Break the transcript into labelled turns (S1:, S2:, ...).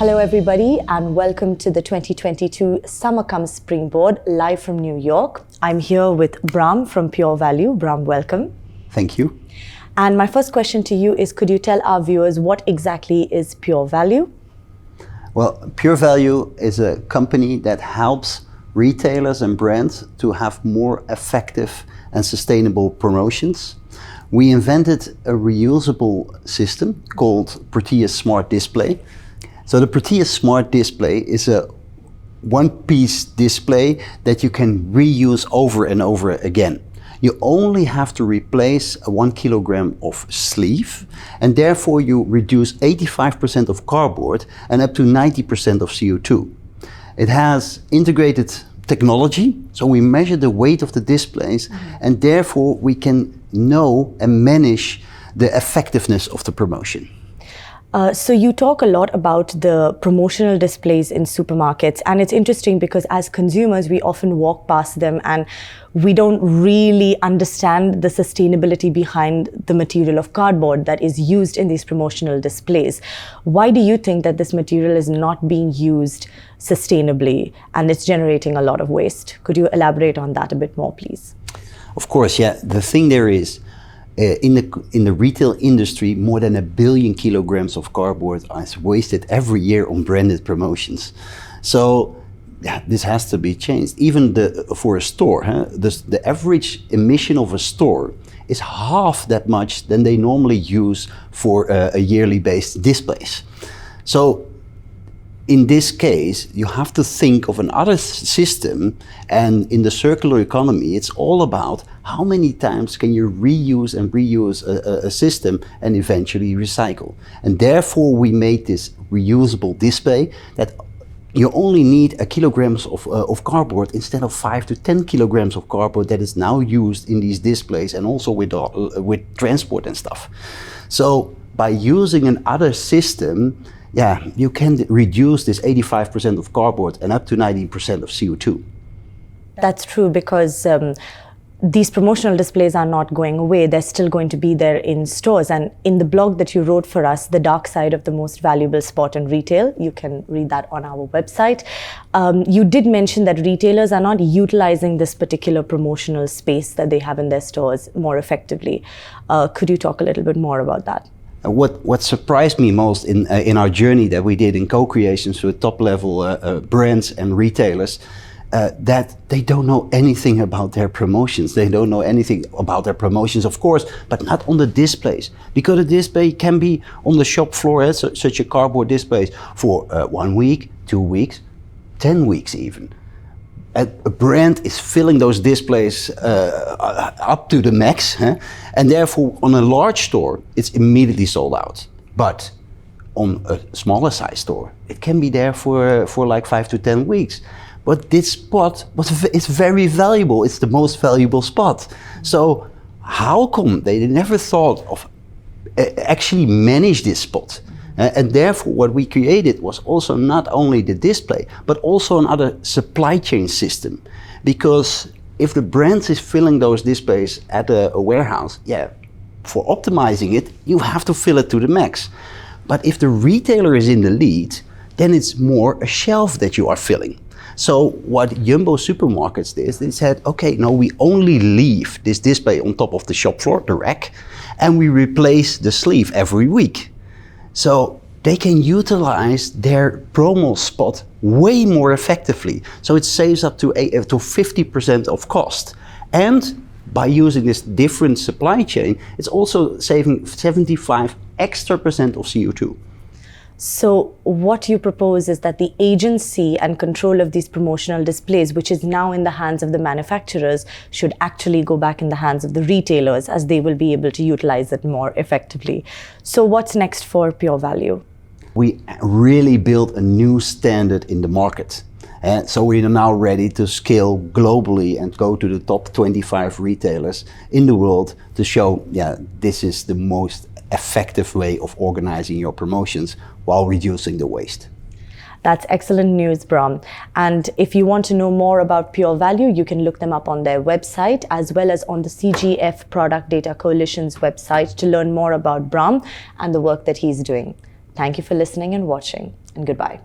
S1: Hello everybody and welcome to the 2022 SummerComes SpringBoard live from New York. I'm here with Bram from Pure Value. Bram, welcome.
S2: Thank you.
S1: And my first question to you is, could you tell our viewers what exactly is Pure Value?
S2: Well, Pure Value is a company that helps retailers and brands to have more effective and sustainable promotions. We invented a reusable system called Proteus Smart Display. So the Proteus Smart Display is a one-piece display that you can reuse over and over again. You only have to replace a 1 kilogram of sleeve, and therefore you reduce 85% of cardboard and up to 90% of CO2. It has integrated technology, so we measure the weight of the displays, and therefore we can know and manage the effectiveness of the promotion.
S1: So you talk a lot about the promotional displays in supermarkets, and it's interesting because as consumers we often walk past them and we don't really understand the sustainability behind the material of cardboard that is used in these promotional displays. Why do you think that this material is not being used sustainably and it's generating a lot of waste? Could you elaborate on that a bit more, please?
S2: Of course, yeah. The thing there is, in the retail industry, more than 1 billion kilograms of cardboard is wasted every year on branded promotions. So yeah, this has to be changed. Even for a store, the average emission of a store is half that much than they normally use for a yearly based displays. So in this case, you have to think of another system, and in the circular economy, it's all about how many times can you reuse a system and eventually recycle. And therefore, we made this reusable display that you only need 1 kilogram of cardboard instead of 5 to 10 kilograms of cardboard that is now used in these displays and also with transport and stuff. So by using another system, yeah, you can reduce this 85% of cardboard and up to 90% of CO2.
S1: That's true, because these promotional displays are not going away. They're still going to be there in stores. And in the blog that you wrote for us, The Dark Side of the Most Valuable Spot in Retail, you can read that on our website. You did mention that retailers are not utilizing this particular promotional space that they have in their stores more effectively. Could you talk a little bit more about that?
S2: What surprised me most in our journey that we did in co-creations with top-level brands and retailers, that they don't know anything about their promotions. They don't know anything about their promotions, of course, but not on the displays. Because a display can be on the shop floor, such a cardboard display, for 1 week, 2 weeks, 10 weeks even. A brand is filling those displays up to the max, and therefore on a large store it's immediately sold out. But on a smaller size store it can be there for like 5 to 10 weeks. But this spot is very valuable. It's the most valuable spot. So how come they never thought of actually manage this spot? And therefore what we created was also not only the display, but also another supply chain system. Because if the brand is filling those displays at a warehouse, yeah, for optimizing it, you have to fill it to the max. But if the retailer is in the lead, then it's more a shelf that you are filling. So what Jumbo supermarkets did, they said, okay, no, we only leave this display on top of the shop floor, the rack, and we replace the sleeve every week. So they can utilize their promo spot way more effectively. So it saves up to 50% of cost. And by using this different supply chain, it's also saving 75% extra of CO2.
S1: So what you propose is that the agency and control of these promotional displays, which is now in the hands of the manufacturers, should actually go back in the hands of the retailers, as they will be able to utilize it more effectively. So what's next for Pure Value?
S2: We really built a new standard in the market. So we are now ready to scale globally and go to the top 25 retailers in the world to show, yeah, this is the most effective way of organizing your promotions while reducing the waste.
S1: That's excellent news, Bram. And if you want to know more about Pure Value, you can look them up on their website as well as on the CGF Product Data Coalition's website to learn more about Bram and the work that he's doing. Thank you for listening and watching. and goodbye.